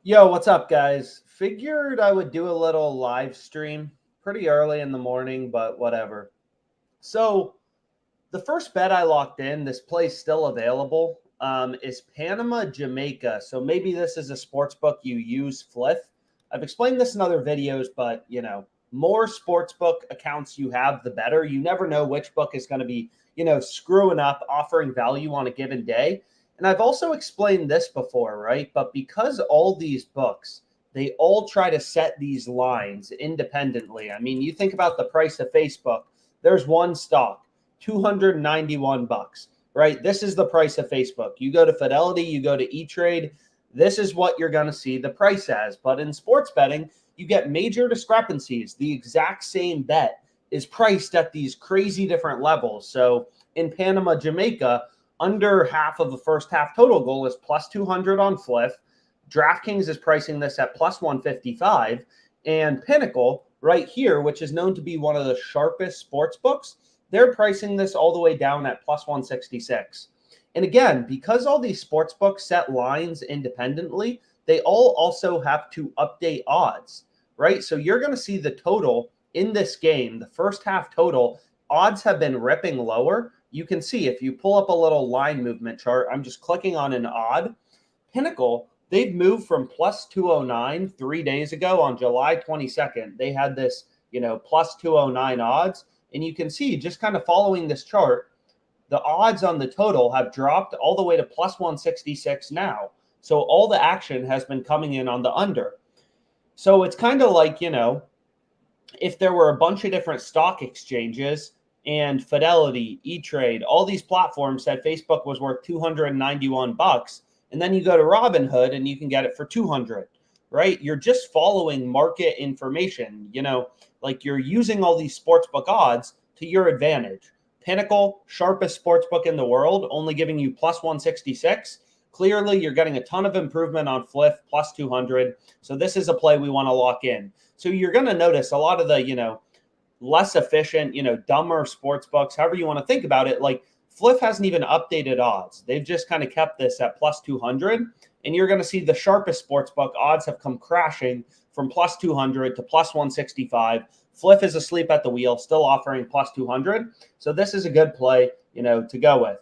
Yo, what's up, guys? Figured I would do a little live stream pretty early in the morning, but whatever. So, the first bet I locked in, this play's still available, is Panama, Jamaica. So, maybe this is a sports book you use, Fliff. I've explained this in other videos, but more sports book accounts you have, the better. You never know which book is going to be, screwing up, offering value on a given day. And I've also explained this before, right? But because all these books, they all try to set these lines independently. I mean, you think about the price of Facebook, there's one stock, 291 bucks, right? This is the price of Facebook. You go to Fidelity, you go to E-Trade, this is what you're going to see the price as. But in sports betting, you get major discrepancies. The exact same bet is priced at these crazy different levels. So in Panama, Jamaica, under half of the first half total goal is plus 200 on Fliff. DraftKings is pricing this at plus 155. And Pinnacle, right here, which is known to be one of the sharpest sports books, they're pricing this all the way down at plus 166. And again, because all these sports books set lines independently, they all also have to update odds, right? So you're going to see the total in this game, the first half total, odds have been ripping lower. You can see if you pull up a little line movement chart, I'm just clicking on an odd. Pinnacle, they've moved from plus 209 3 days ago on July 22nd. They had this, plus 209 odds. And you can see just kind of following this chart, the odds on the total have dropped all the way to plus 166 now. So all the action has been coming in on the under. So it's kind of like, if there were a bunch of different stock exchanges and Fidelity, E-Trade, all these platforms said Facebook was worth 291 bucks, and then you go to Robinhood and you can get it for 200, right? You're just following market information, like you're using all these sportsbook odds to your advantage. Pinnacle, sharpest sportsbook in the world, only giving you plus 166. Clearly, you're getting a ton of improvement on Fliff, plus 200. So this is a play we want to lock in. So you're going to notice a lot of the, less efficient, dumber sports books, however you want to think about it, like Fliff hasn't even updated odds. They've just kind of kept this at plus 200. And you're going to see the sharpest sports book odds have come crashing from plus 200 to plus 165. Fliff is asleep at the wheel, still offering plus 200. So this is a good play, to go with.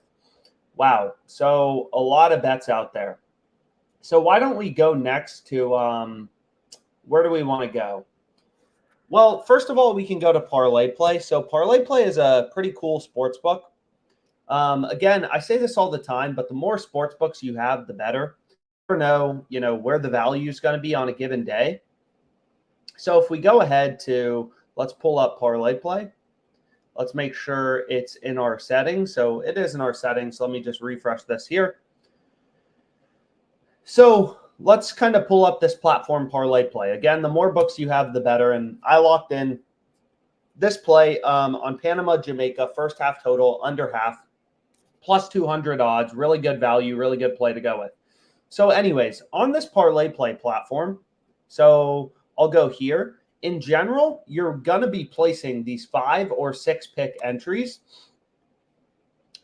Wow. So a lot of bets out there. So why don't we go next to where do we want to go? Well, first of all, we can go to ParlayPlay. So ParlayPlay is a pretty cool sports book. Again, I say this all the time, but the more sports books you have, the better. You never know, where the value is going to be on a given day. So if we go ahead to, let's pull up ParlayPlay. Let's make sure it's in our settings. So it is in our settings. Let me just refresh this here. So let's kind of pull up this platform ParlayPlay. Again, the more books you have, the better. And I locked in this play on Panama, Jamaica, first half total, under half, plus 200 odds, really good value, really good play to go with. So anyways, on this ParlayPlay platform, so I'll go here. In general, you're going to be placing these 5 or 6 pick entries.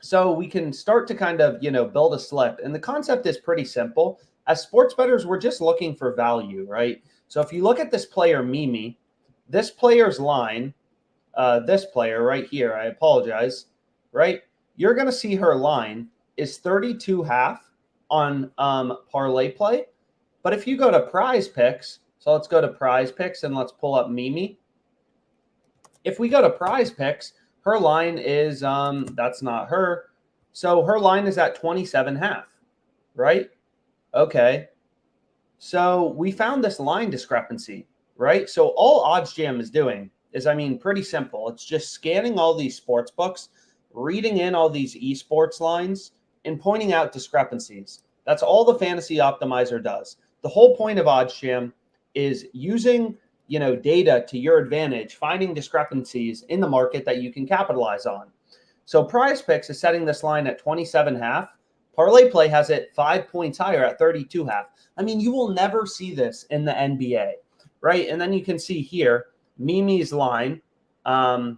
So we can start to kind of, build a slip. And the concept is pretty simple. As sports bettors, we're just looking for value, right? So if you look at this player, Mimi, this player's line, this player right here, I apologize, right? You're going to see her line is 32.5 on ParlayPlay. But if you go to PrizePicks, so let's go to PrizePicks and let's pull up Mimi. If we go to PrizePicks, her line is, that's not her. So her line is at 27.5, right? Okay. So we found this line discrepancy, right? So all OddsJam is doing is, pretty simple. It's just scanning all these sports books, reading in all these esports lines, and pointing out discrepancies. That's all the Fantasy Optimizer does. The whole point of OddsJam is using, data to your advantage, finding discrepancies in the market that you can capitalize on. So PrizePicks is setting this line at 27.5. ParlayPlay has it 5 points higher at 32.5. You will never see this in the NBA, right? And then you can see here, Mimi's line. So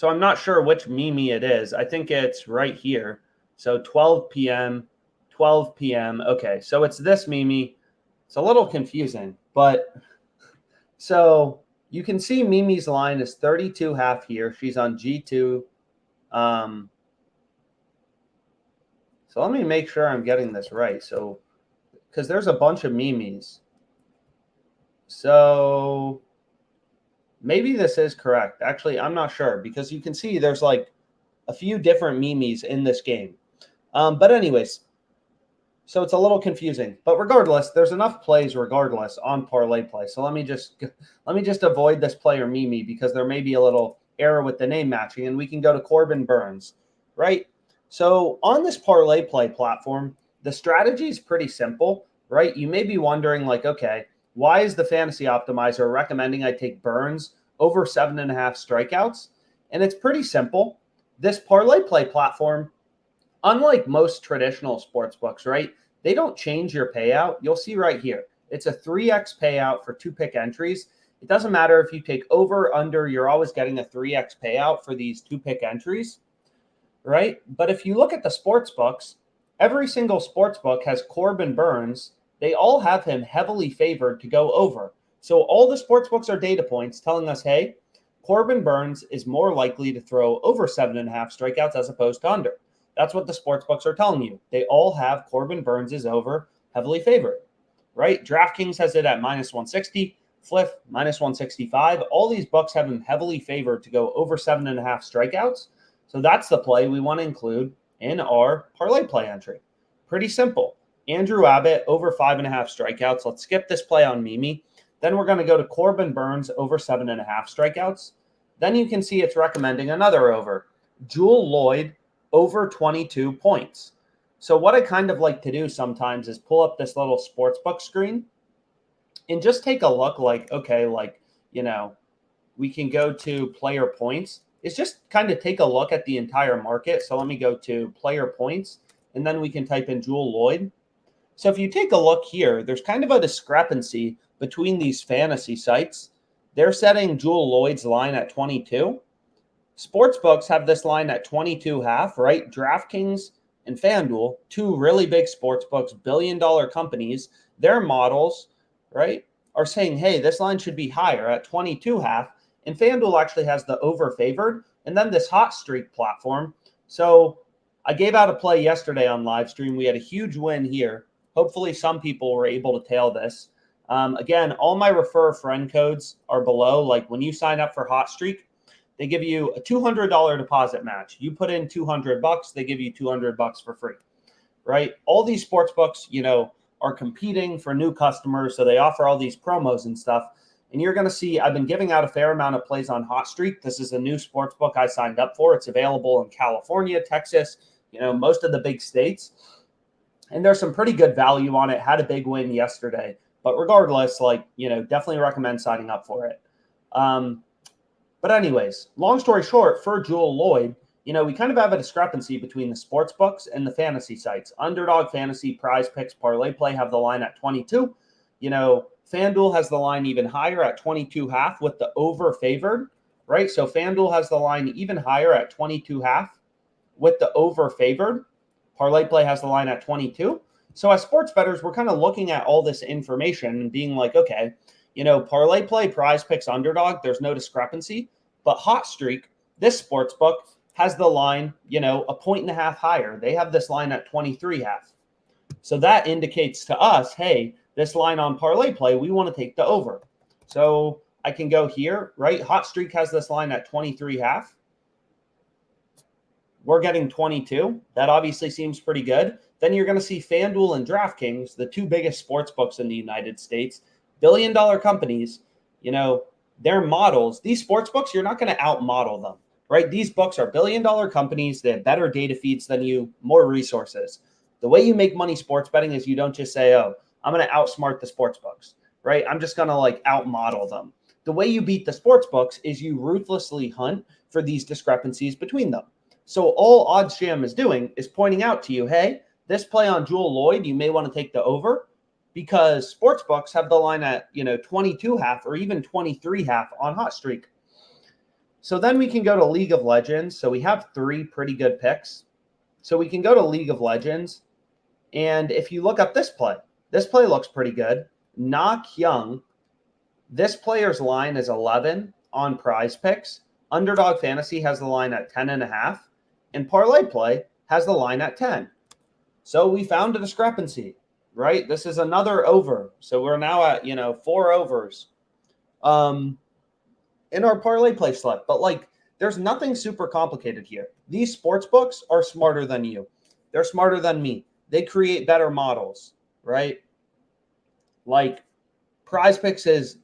I'm not sure which Mimi it is. I think it's right here. So 12 p.m., 12 p.m. Okay, so it's this Mimi. It's a little confusing, but so you can see Mimi's line is 32.5 here. She's on G2. So let me make sure I'm getting this right. So, because there's a bunch of Mimis. So maybe this is correct. Actually, I'm not sure because you can see there's like a few different Mimis in this game. But anyways, so it's a little confusing. But regardless, there's enough plays regardless on ParlayPlay. So let me just avoid this player Mimi because there may be a little error with the name matching, and we can go to Corbin Burns, right? So on this ParlayPlay platform, the strategy is pretty simple, right? You may be wondering, like, okay, why is the fantasy optimizer recommending I take Burns over 7.5 strikeouts? And it's pretty simple. This ParlayPlay platform, unlike most traditional sports books, right? They don't change your payout. You'll see right here. It's a 3x payout for 2-pick entries. It doesn't matter if you take over, under, you're always getting a 3x payout for these 2-pick entries, right? But if you look at the sports books, every single sports book has Corbin Burns. They all have him heavily favored to go over. So all the sports books are data points telling us, hey, Corbin Burns is more likely to throw over 7.5 strikeouts as opposed to under. That's what the sports books are telling you. They all have Corbin Burns is over, heavily favored, right? DraftKings has it at -160, Fliff -165. All these books have him heavily favored to go over 7.5 strikeouts. So that's the play we want to include in our ParlayPlay entry. Pretty simple. Andrew Abbott over 5.5 strikeouts. Let's skip this play on Mimi. Then we're going to go to Corbin Burns over 7.5 strikeouts. Then you can see it's recommending another over. Jewel Lloyd over 22 points. So what I kind of like to do sometimes is pull up this little sportsbook screen and just take a look, like, okay, like, you know, we can go to player points. It's just kind of take a look at the entire market. So let me go to player points, and then we can type in Jewel Lloyd. So if you take a look here, there's kind of a discrepancy between these fantasy sites. They're setting Jewel Lloyd's line at 22. Sportsbooks have this line at 22.5, right? DraftKings and FanDuel, two really big sportsbooks, billion-dollar companies, their models, right, are saying, hey, this line should be higher at 22.5. And FanDuel actually has the over favored, and then this hot streak platform. So I gave out a play yesterday on live stream. We had a huge win here. Hopefully some people were able to tail this. Again, all my refer friend codes are below. Like when you sign up for hot streak, they give you a $200 deposit match. You put in $200, they give you $200 for free, right? All these sports books, you know, are competing for new customers, so they offer all these promos and stuff. And you're going to see I've been giving out a fair amount of plays on Hot Streak. This is a new sports book I signed up for. It's available in California, Texas, you know, most of the big states. And there's some pretty good value on it. Had a big win yesterday. But regardless, like, you know, definitely recommend signing up for it. But anyways, long story short, for Jewel Lloyd, you know, we kind of have a discrepancy between the sports books and the fantasy sites. Underdog Fantasy, PrizePicks, ParlayPlay have the line at 22. You know, FanDuel has the line even higher at 22.5 with the over favored, right? So FanDuel has the line even higher at 22.5 with the over favored. ParlayPlay has the line at 22. So as sports bettors, we're kind of looking at all this information and being like, okay, you know, ParlayPlay, PrizePicks, Underdog, there's no discrepancy. But Hot Streak, this sports book, has the line, you know, 1.5 higher. They have this line at 23.5. So that indicates to us, hey, this line on ParlayPlay, we want to take the over. So I can go here, right? Hot Streak has this line at 23.5. We're getting 22. That obviously seems pretty good. Then you're going to see FanDuel and DraftKings, the two biggest sports books in the United States, billion-dollar companies, you know, their models. These sports books, you're not going to out-model them, right? These books are billion-dollar companies. They have better data feeds than you, more resources. The way you make money sports betting is you don't just say, oh, I'm going to outsmart the sports books, right? I'm just going to like out-model them. The way you beat the sports books is you ruthlessly hunt for these discrepancies between them. So all OddsJam is doing is pointing out to you, hey, this play on Jewel Lloyd, you may want to take the over because sportsbooks have the line at, you know, 22.5 or even 23.5 on Hot Streak. So then we can go to League of Legends. So we have three pretty good picks. So we can go to League of Legends. And if you look up this play looks pretty good. Knock Young, this player's line is 11 on PrizePicks. Underdog Fantasy has the line at 10.5, and ParlayPlay has the line at 10. So we found a discrepancy, right? This is another over. So we're now at, 4 overs in our ParlayPlay slip. But like, there's nothing super complicated here. These sports books are smarter than you. They're smarter than me. They create better models, right? Like, PrizePicks is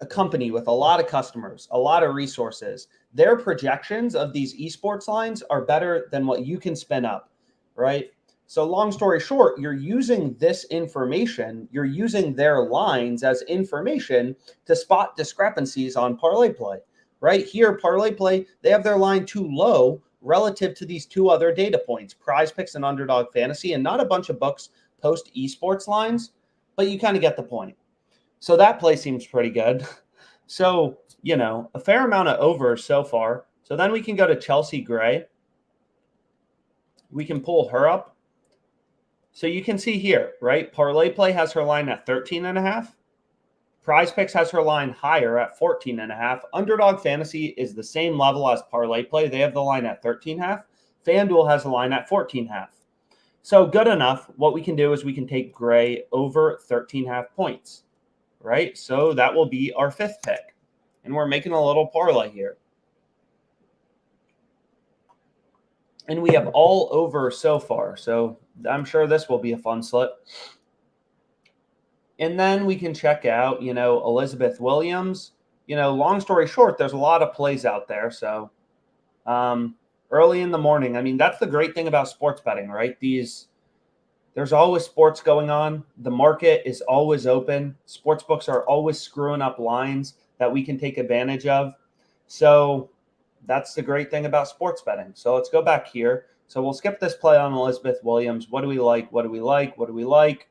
a company with a lot of customers, a lot of resources. Their projections of these esports lines are better than what you can spin up, right? So long story short, you're using this information, you're using their lines as information to spot discrepancies on ParlayPlay. Right here, ParlayPlay, they have their line too low relative to these two other data points, PrizePicks and Underdog Fantasy, and not a bunch of books post esports lines, but you kind of get the point. So that play seems pretty good. So, a fair amount of overs so far. So then we can go to Chelsea Gray. We can pull her up. So you can see here, right? ParlayPlay has her line at 13.5. PrizePicks has her line higher at 14.5. Underdog Fantasy is the same level as ParlayPlay. They have the line at 13.5. FanDuel has the line at 14.5. So good enough. What we can do is we can take Gray over 13.5 points, right? So that will be our 5th pick. And we're making a little parlay here. And we have all over so far. So I'm sure this will be a fun slip. And then we can check out, Elizabeth Williams. Long story short, there's a lot of plays out there. So early in the morning, I mean, that's the great thing about sports betting, right? There's always sports going on. The market is always open. Sports books are always screwing up lines that we can take advantage of. So that's the great thing about sports betting. So let's go back here. So we'll skip this play on Elizabeth Williams. What do we like? What do we like? What do we like?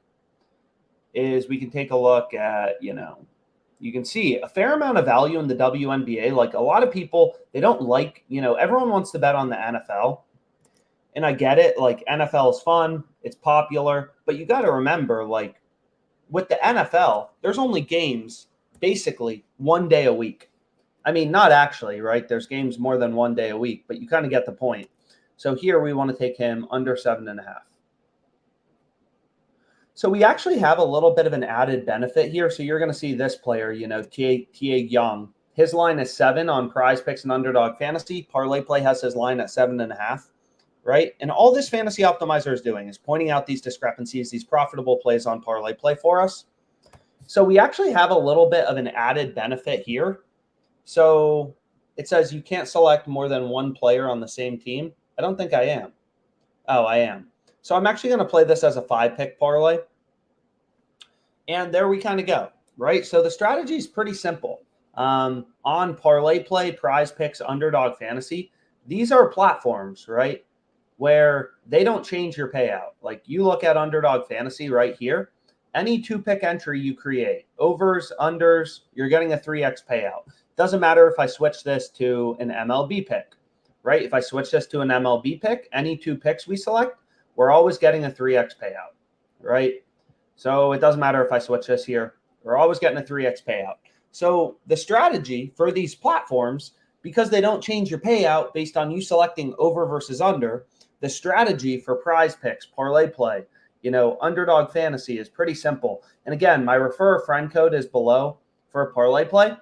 Is we can take a look at, you can see a fair amount of value in the WNBA. Like, a lot of people, they don't like, everyone wants to bet on the NFL. And I get it. Like, NFL is fun. It's popular. But you got to remember, like, with the NFL, there's only games basically one day a week. I mean, not actually, right? There's games more than one day a week, but you kind of get the point. So here we want to take him under 7.5. So we actually have a little bit of an added benefit here. So you're going to see this player, Tia Young. His line is 7 on PrizePicks and Underdog Fantasy. ParlayPlay has his line at 7.5, right? And all this Fantasy Optimizer is doing is pointing out these discrepancies, these profitable plays on ParlayPlay for us. So we actually have a little bit of an added benefit here. So it says you can't select more than one player on the same team. I don't think I am. Oh, I am. So I'm actually going to play this as a 5-pick parlay. And there we kind of go, right? So the strategy is pretty simple. On ParlayPlay, PrizePicks, Underdog Fantasy, these are platforms, right, where they don't change your payout. Like, you look at Underdog Fantasy right here, any 2-pick entry you create, overs, unders, you're getting a 3x payout. Doesn't matter if I switch this to an MLB pick, right? If I switch this to an MLB pick, any 2 picks we select, we're always getting a 3x payout, right? So it doesn't matter if I switch this here. We're always getting a 3x payout. So the strategy for these platforms, because they don't change your payout based on you selecting over versus under, the strategy for PrizePicks, ParlayPlay, Underdog Fantasy is pretty simple. And again, my refer a friend code is below for ParlayPlay.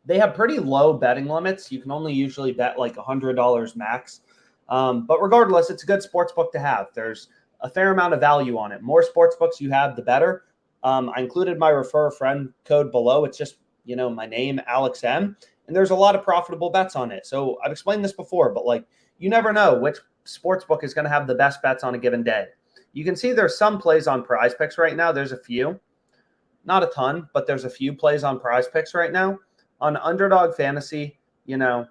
They have pretty low betting limits. You can only usually bet like $100 max. But regardless, it's a good sports book to have. There's a fair amount of value on it. More sports books you have, the better. I included my refer a friend code below. It's just, my name, ALEXM, and there's a lot of profitable bets on it. So I've explained this before, but like, you never know which sports book is going to have the best bets on a given day. You can see there's some plays on PrizePicks right now. There's a few, not a ton, but there's a few plays on PrizePicks right now. On Underdog Fantasy, on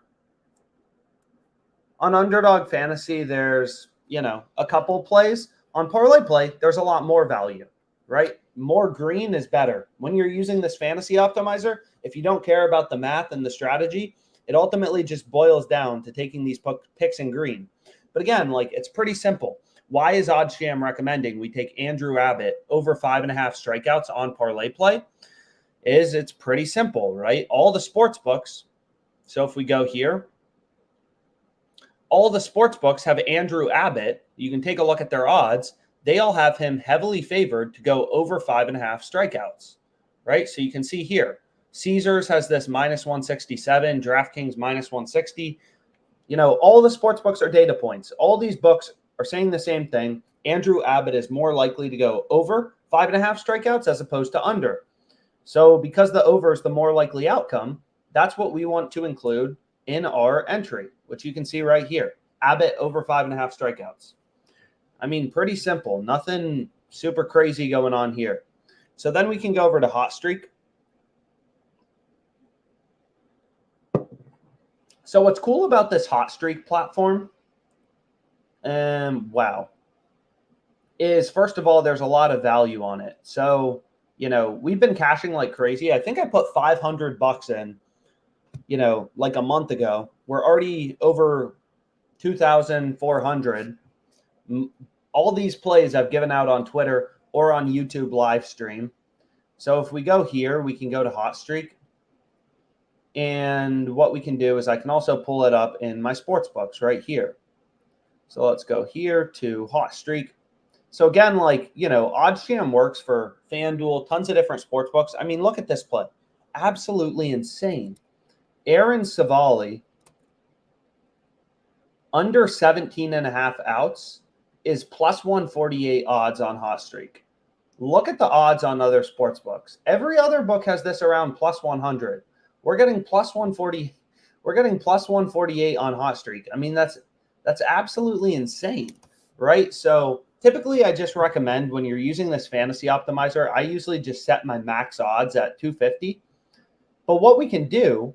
Underdog Fantasy, there's, a couple plays. On ParlayPlay, there's a lot more value, right? More green is better. When you're using this Fantasy Optimizer, if you don't care about the math and the strategy, it ultimately just boils down to taking these picks in green. But again, like, it's pretty simple. why is OddsJam recommending we take Andrew Abbott over 5.5 strikeouts on ParlayPlay? It's pretty simple, right? All the sports books. So if we go here, all the sports books have Andrew Abbott. You can take a look at their odds. They all have him heavily favored to go over 5.5 strikeouts, right? So you can see here, Caesars has this minus 167, DraftKings minus 160. You know, all the sports books are data points. All these books are saying the same thing. Andrew Abbott is more likely to go over 5.5 strikeouts as opposed to under. So because the over is the more likely outcome, that's what we want to include in our entry, which you can see right here. Abbott over 5.5 strikeouts. I mean, pretty simple. Nothing super crazy going on here. So then we can go over to Hot Streak. So what's cool about this Hot Streak platform, wow, is first of all, there's a lot of value on it. So, you know, we've been cashing like crazy. I think I put $500 in, you know, like a month ago. We're already over 2,400. All these plays I've given out on Twitter or on YouTube live stream. So if we go here, we can go to Hot Streak. And what we can do is I can also pull it up in my sports books right here. So let's go here to Hot Streak. So again, like, you know, OddsJam works for FanDuel, tons of different sports books. I mean, look at this play. Absolutely insane. Aaron Savali, under 17.5 outs, is plus 148 odds on Hot Streak. Look at the odds on other sports books. Every other book has this around plus 100. We're getting plus 140. We're getting plus 148 on Hot Streak. I mean, that's absolutely insane, right? So typically I just recommend when you're using this fantasy optimizer, I usually just set my max odds at 250. But what we can do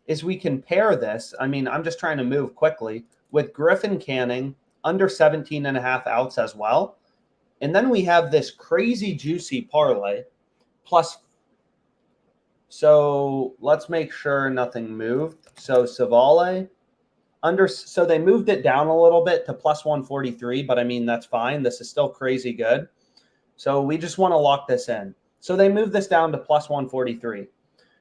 is we can pair this. I mean, I'm just trying to move quickly with Griffin Canning under 17.5 outs as well. And then we have this crazy juicy parlay plus. So let's make sure nothing moved. So Savale under, so they moved it down a little bit to plus 143, but I mean, that's fine. This is still crazy good. So we just want to lock this in. So they moved this down to plus 143.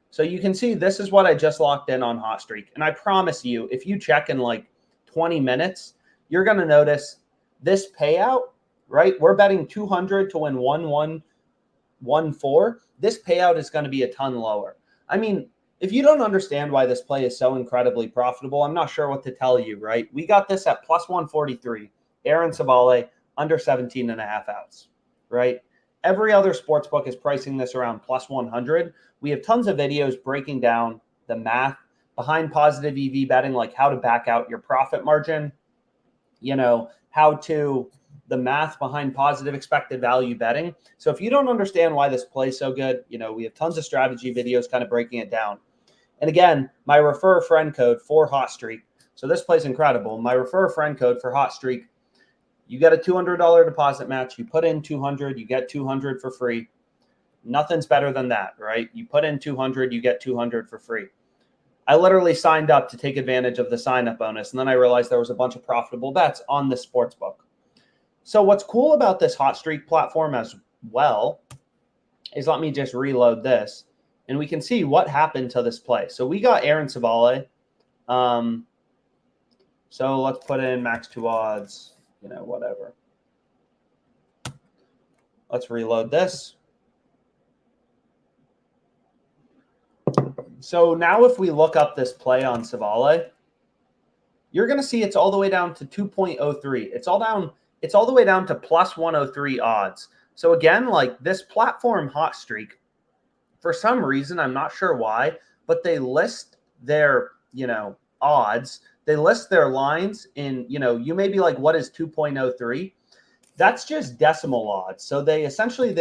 So you can see this is what I just locked in on Hot Streak. And I promise you, if you check in like 20 minutes, you're going to notice this payout, right? We're betting 200 to win 1,114. This payout is going to be a ton lower. I mean, if you don't understand why this play is so incredibly profitable, I'm not sure what to tell you, right? We got this at plus 143. Aaron Savale under 17.5 outs, right? Every other sports book is pricing this around plus 100. We have tons of videos breaking down the math behind positive EV betting, like how to back out your profit margin, you know, how to the math behind positive expected value betting. So if you don't understand why this play is so good, you know, we have tons of strategy videos kind of breaking it down. And again, my refer a friend code for Hot Streak. So this play is incredible. My refer a friend code for Hot Streak, you get a $200 deposit match. You put in 200, you get 200 for free. Nothing's better than that, right? You put in 200, you get 200 for free. I literally signed up to take advantage of the sign-up bonus, and then I realized there was a bunch of profitable bets on this sports book. So what's cool about this Hot Streak platform as well is, let me just reload this, and we can see what happened to this play. So we got Aaron Savale. So let's put in max 2 odds, you know, whatever. Let's reload this. So now if we look up this play on Savale, you're going to see it's all the way down to 2.03. It's all the way down to plus 103 odds. So again, like this platform Hot Streak, for some reason, I'm not sure why, but they list their, you know, odds. They list their lines in, you know, you may be like, what is 2.03? That's just decimal odds. So they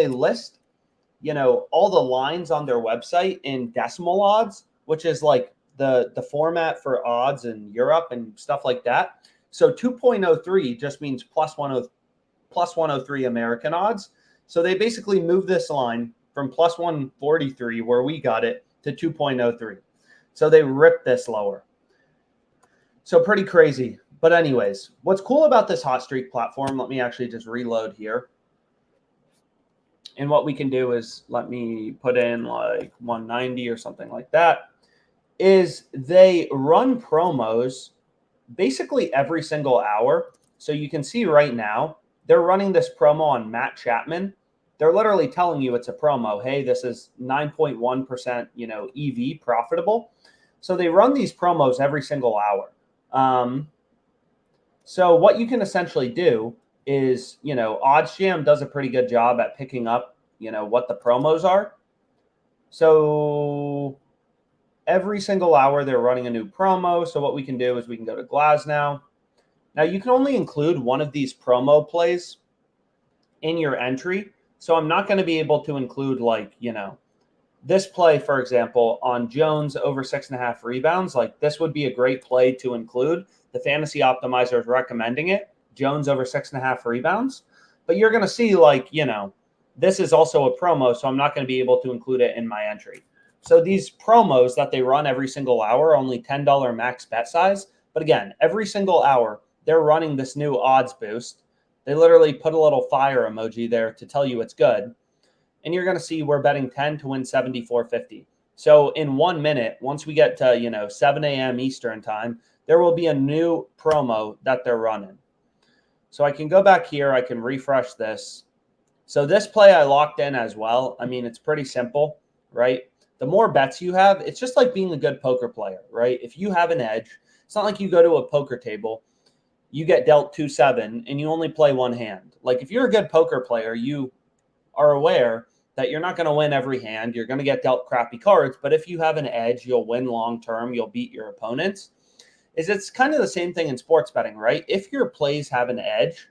list, you know, all the lines on their website in decimal odds, which is like the format for odds in Europe and stuff like that. So 2.03 just means plus 103 American odds. So they basically moved this line from plus 143, where we got it, to 2.03. So they ripped this lower. So pretty crazy. But anyways, what's cool about this hot streak platform, let me actually just reload here. And what we can do is, let me put in like 190 or something like that, is they run promos basically every single hour. So you can see right now, they're running this promo on Matt Chapman. They're literally telling you it's a promo. Hey, this is 9.1%, EV profitable. So they run these promos every single hour. So what you can essentially do is, OddsJam does a pretty good job at picking up, what the promos are. So every single hour they're running a new promo. So what we can do is we can go to Glasnow. Now you can only include one of these promo plays in your entry. So I'm not going to be able to include this play, for example, on Jones over 6.5 rebounds. Like this would be a great play to include. The fantasy optimizer is recommending it. Jones over 6.5 rebounds. But you're going to see this is also a promo. So I'm not going to be able to include it in my entry. So these promos that they run every single hour are only $10 max bet size. But again, every single hour, they're running this new odds boost. They literally put a little fire emoji there to tell you it's good. And you're going to see we're betting 10 to win 74.50. So in 1 minute, once we get to, 7 a.m. Eastern time, there will be a new promo that they're running. So I can go back here. I can refresh this. So this play I locked in as well. I mean, it's pretty simple, right? The more bets you have, it's just like being a good poker player, right? If you have an edge, it's not like you go to a poker table, you get dealt 2-7, and you only play one hand. Like if you're a good poker player, you are aware that you're not going to win every hand. You're going to get dealt crappy cards, but if you have an edge, you'll win long-term. You'll beat your opponents. It's kind of the same thing in sports betting, right? If your plays have an edge,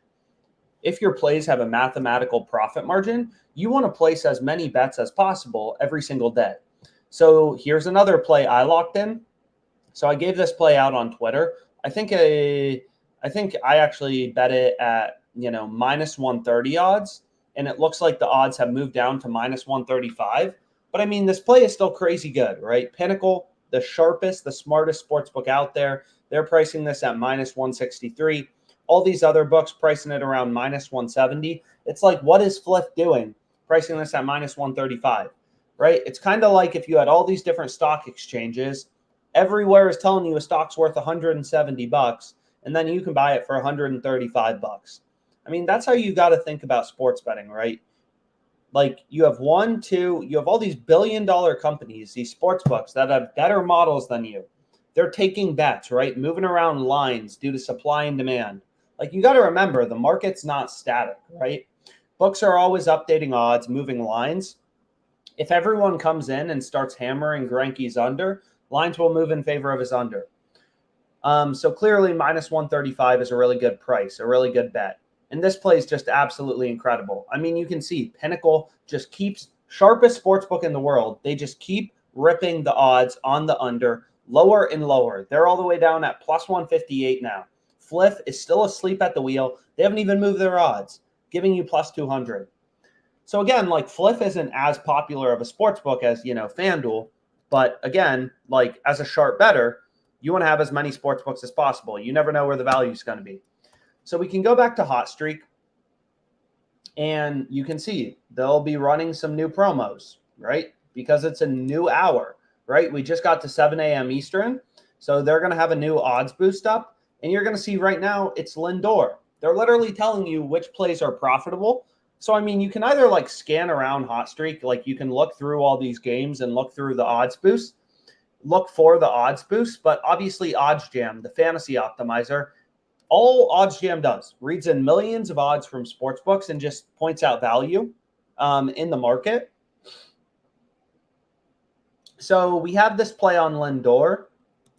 if your plays have a mathematical profit margin, you want to place as many bets as possible every single day. So here's another play I locked in. So I gave this play out on Twitter. I think I actually bet it at, minus 130 odds. And it looks like the odds have moved down to minus 135. But I mean, this play is still crazy good, right? Pinnacle, the sharpest, the smartest sportsbook out there, they're pricing this at minus 163. All these other books pricing it around minus 170. It's like, what is Fliff doing pricing this at minus 135, right? It's kind of like if you had all these different stock exchanges, everywhere is telling you a stock's worth $170, and then you can buy it for $135. I mean, that's how you got to think about sports betting, right? Like you have you have all these billion-dollar companies, these sports books that have better models than you. They're taking bets, right? Moving around lines due to supply and demand. Like you got to remember, the market's not static, right? Books are always updating odds, moving lines. If everyone comes in and starts hammering Greinke's under, lines will move in favor of his under. So clearly minus 135 is a really good price, a really good bet. And this play is just absolutely incredible. I mean, you can see Pinnacle just keeps, sharpest sportsbook in the world. They just keep ripping the odds on the under lower and lower. They're all the way down at plus 158 now. Fliff is still asleep at the wheel. They haven't even moved their odds, giving you plus 200. So again, like Fliff isn't as popular of a sportsbook as, FanDuel. But again, like as a sharp bettor, you want to have as many sportsbooks as possible. You never know where the value is going to be. So we can go back to Hot Streak, and you can see they'll be running some new promos, right? Because it's a new hour, right? We just got to 7 a.m. Eastern, so they're going to have a new odds boost up, and you're going to see right now it's Lindor. They're literally telling you which plays are profitable. So, I mean, you can either like scan around Hot Streak, like you can look through all these games and look through the odds boost, look for the odds boost, but obviously OddsJam, the fantasy optimizer, all OddsJam does, reads in millions of odds from sportsbooks and just points out value in the market. So we have this play on Lindor,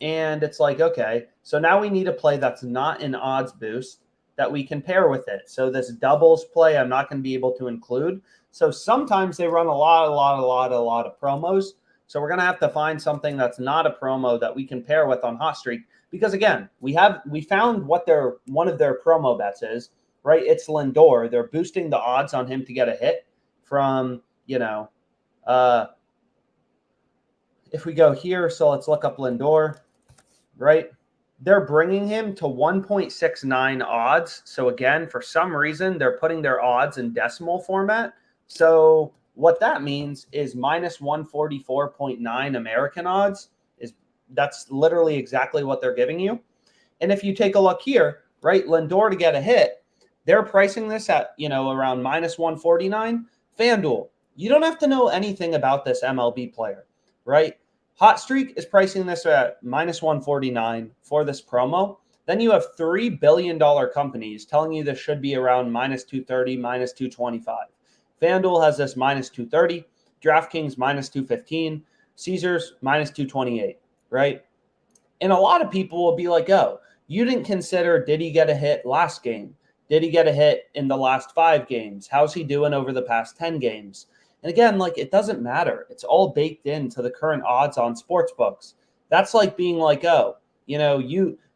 and it's like, okay, so now we need a play that's not an odds boost that we can pair with it. So this doubles play, I'm not going to be able to include. So sometimes they run a lot of promos. So we're going to have to find something that's not a promo that we can pair with on Hot Streak. Because again, we found what one of their promo bets is, right? It's Lindor. They're boosting the odds on him to get a hit from, if we go here, so let's look up Lindor, right? they're bringing him to 1.69 odds. So again, for some reason, they're putting their odds in decimal format. So what that means is minus 144.9 American odds. That's literally exactly what they're giving you. And if you take a look here, right, Lindor to get a hit, they're pricing this at, around minus 149. FanDuel, you don't have to know anything about this MLB player, right? Hot Streak is pricing this at minus 149 for this promo. Then you have $3 billion companies telling you this should be around minus 230, minus 225. FanDuel has this minus 230, DraftKings minus 215, Caesars minus 228, right? And a lot of people will be like, oh, you didn't consider, did he get a hit last game? Did he get a hit in the last 5 games? How's he doing over the past 10 games? And again, it doesn't matter. It's all baked into the current odds on sports books. That's like being like, oh,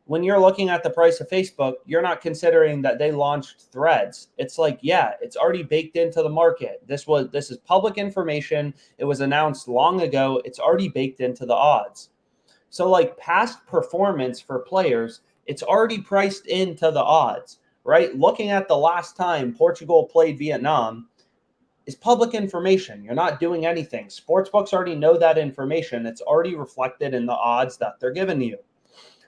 when you're looking at the price of Facebook, you're not considering that they launched Threads. It's like, yeah, it's already baked into the market. This is public information. It was announced long ago. It's already baked into the odds. So past performance for players, it's already priced into the odds, right? Looking at the last time Portugal played Vietnam is public information. You're not doing anything. Sportsbooks already know that information. It's already reflected in the odds that they're giving you.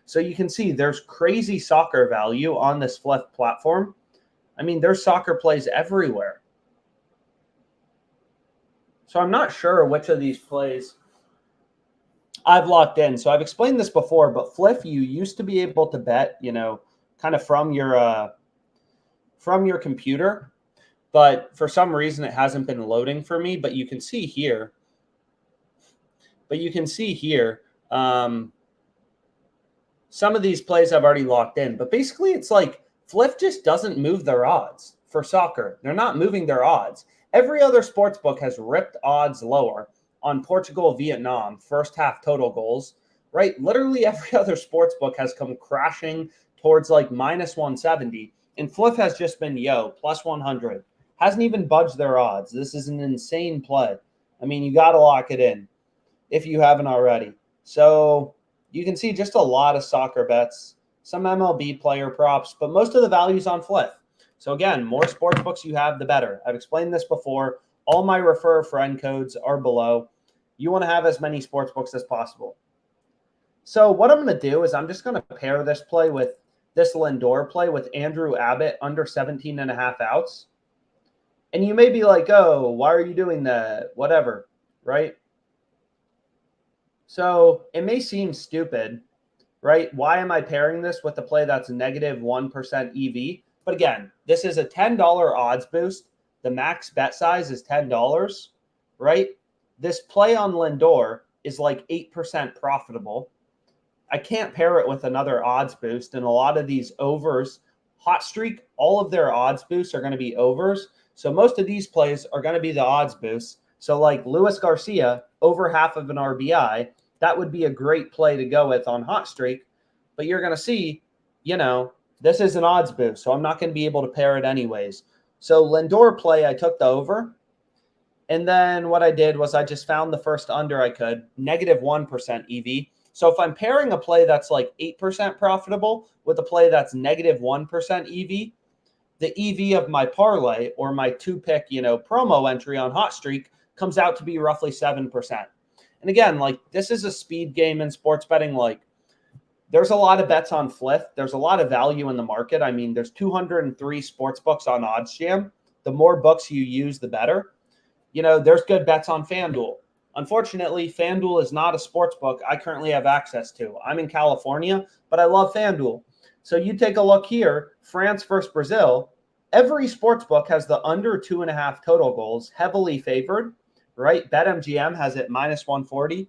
So you can see there's crazy soccer value on this Fliff platform. I mean, there's soccer plays everywhere. So I'm not sure which of these plays I've locked in. So I've explained this before, but Fliff, you used to be able to bet, kind of from your computer, but for some reason it hasn't been loading for me. But you can see here. Some of these plays I've already locked in, but basically it's like Fliff just doesn't move their odds for soccer. They're not moving their odds. Every other sports book has ripped odds lower on Portugal, Vietnam, first half total goals, right? Literally every other sports book has come crashing towards minus 170. And Fliff has just been, plus 100. Hasn't even budged their odds. This is an insane play. I mean, you got to lock it in if you haven't already. So you can see just a lot of soccer bets, some MLB player props, but most of the value's on Fliff. So again, more sports books you have, the better. I've explained this before. All my refer a friend codes are below. You want to have as many sports books as possible. So what I'm going to do is I'm just going to pair this play with this Lindor play with Andrew Abbott under 17.5 outs. And you may be like, oh, why are you doing that? Whatever, right? So it may seem stupid, right? Why am I pairing this with the play that's negative 1% EV? But again, this is a $10 odds boost. The max bet size is $10, right? This play on Lindor is 8% profitable. I can't pair it with another odds boost. And a lot of these overs, Hot Streak, all of their odds boosts are going to be overs. So most of these plays are going to be the odds boosts. So Luis Garcia, over half of an RBI, that would be a great play to go with on Hot Streak. But you're going to see, this is an odds boost. So I'm not going to be able to pair it anyways. So Lindor play, I took the over. And then what I did was I just found the first under I could, negative 1% EV. So if I'm pairing a play that's 8% profitable with a play that's negative 1% EV, the EV of my parlay or my 2-pick, promo entry on Hot Streak comes out to be roughly 7%. And again, this is a speed game in sports betting. There's a lot of bets on Fliff. There's a lot of value in the market. I mean, there's 203 sports books on OddsJam. The more books you use, the better. There's good bets on FanDuel. Unfortunately, FanDuel is not a sports book I currently have access to. I'm in California, but I love FanDuel. So you take a look here, France versus Brazil. Every sports book has the under 2.5 total goals, heavily favored, right? BetMGM has it minus 140.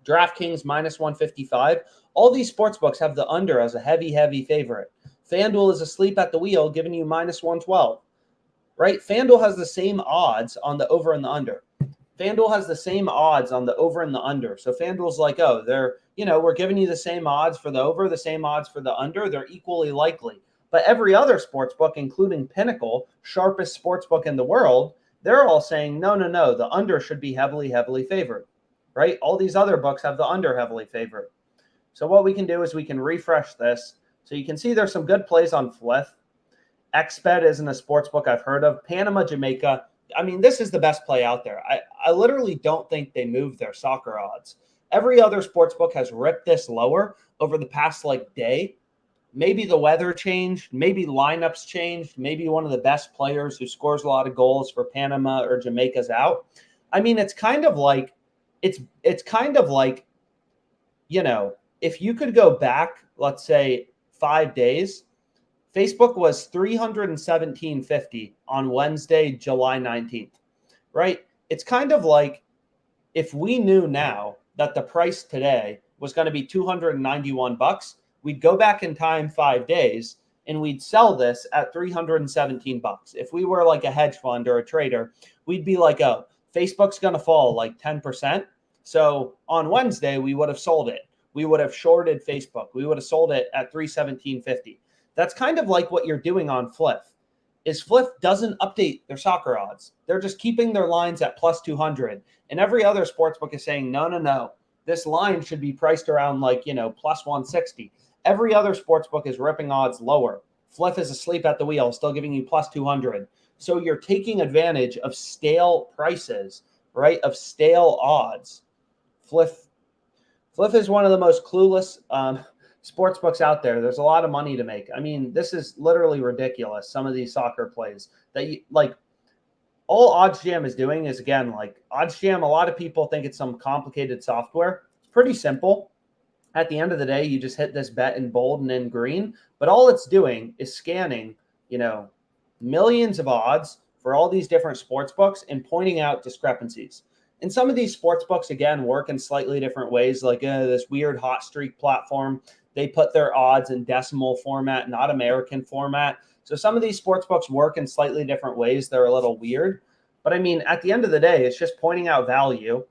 DraftKings minus 155. All these sports books have the under as a heavy, heavy favorite. FanDuel is asleep at the wheel, giving you minus 112, right? FanDuel has the same odds on the over and the under. FanDuel has the same odds on the over and the under. So FanDuel's oh, we're giving you the same odds for the over, the same odds for the under. They're equally likely. But every other sports book, including Pinnacle, sharpest sports book in the world, they're all saying, no, the under should be heavily, heavily favored, right? All these other books have the under heavily favored. So what we can do is we can refresh this. So you can see there's some good plays on Fliff. XBet isn't a sports book I've heard of. Panama, Jamaica. I mean, this is the best play out there. I literally don't think they moved their soccer odds. Every other sports book has ripped this lower over the past day. Maybe the weather changed. Maybe lineups changed. Maybe one of the best players who scores a lot of goals for Panama or Jamaica's out. I mean, it's kind of like, if you could go back, let's say 5 days, Facebook was $317.50 on Wednesday, July 19th, right? It's kind of like if we knew now that the price today was going to be $291, we'd go back in time 5 days and we'd sell this at $317. If we were like a hedge fund or a trader, we'd be like, oh, Facebook's going to fall 10%. So on Wednesday, we would have sold it. We would have shorted Facebook. We would have sold it at $317.50. That's kind of like what you're doing on Fliff. Is Fliff doesn't update their soccer odds. They're just keeping their lines at plus 200. And every other sportsbook is saying, no. This line should be priced around plus 160. Every other sportsbook is ripping odds lower. Fliff is asleep at the wheel, still giving you plus 200. So you're taking advantage of stale prices, right? Of stale odds. Fliff is one of the most clueless sports books out there. There's a lot of money to make. I mean, this is literally ridiculous. Some of these soccer plays that all OddsJam is doing is, again, OddsJam, a lot of people think it's some complicated software. It's pretty simple. At the end of the day, you just hit this bet in bold and in green, but all it's doing is scanning, millions of odds for all these different sports books and pointing out discrepancies. And some of these sports books, again, work in slightly different ways, this weird hot streak platform. They put their odds in decimal format, not American format. So some of these sports books work in slightly different ways. They're a little weird. But I mean, at the end of the day, it's just pointing out value.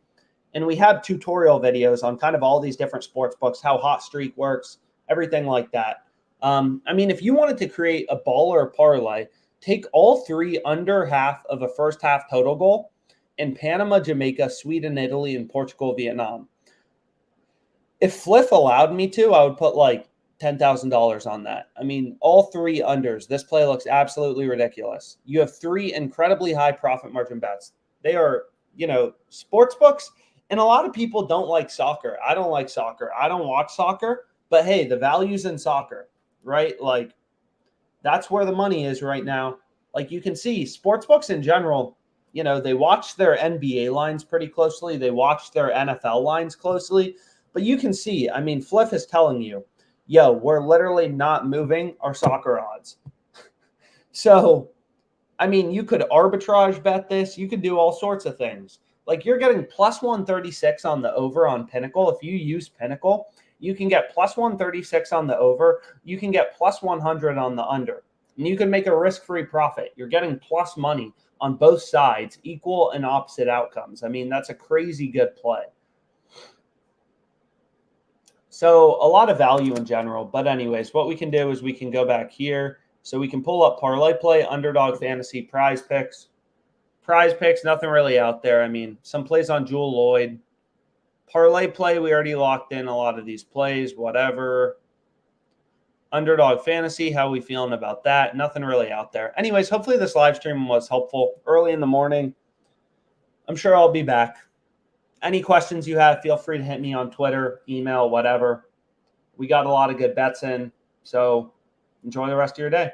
And we have tutorial videos on kind of all these different sports books, how hot streak works, everything like that. I mean, if you wanted to create a baller parlay, take all three under half of a first half total goal in Panama, Jamaica, Sweden, Italy, and Portugal, Vietnam. If Fliff allowed me to, I would put $10,000 on that. I mean, all three unders. This play looks absolutely ridiculous. You have three incredibly high profit margin bets. They are, sports books. And a lot of people don't like soccer. I don't like soccer. I don't watch soccer. But hey, the value's in soccer, right? That's where the money is right now. You can see sports books in general, they watch their NBA lines pretty closely. They watch their NFL lines closely. But you can see, I mean, Fliff is telling you, yo, we're literally not moving our soccer odds. So, I mean, you could arbitrage bet this. You could do all sorts of things. You're getting plus 136 on the over on Pinnacle. If you use Pinnacle, you can get plus 136 on the over. You can get plus 100 on the under. And you can make a risk-free profit. You're getting plus money on both sides, equal and opposite outcomes. I mean, that's a crazy good play. So a lot of value in general. But anyways, what we can do is we can go back here. So we can pull up ParlayPlay, Underdog Fantasy, PrizePicks. PrizePicks, nothing really out there. I mean, some plays on Jewel Lloyd. ParlayPlay, we already locked in a lot of these plays, whatever. Underdog Fantasy, how are we feeling about that? Nothing really out there. Anyways, hopefully this live stream was helpful early in the morning. I'm sure I'll be back. Any questions you have, feel free to hit me on Twitter, email, whatever. We got a lot of good bets in, so enjoy the rest of your day.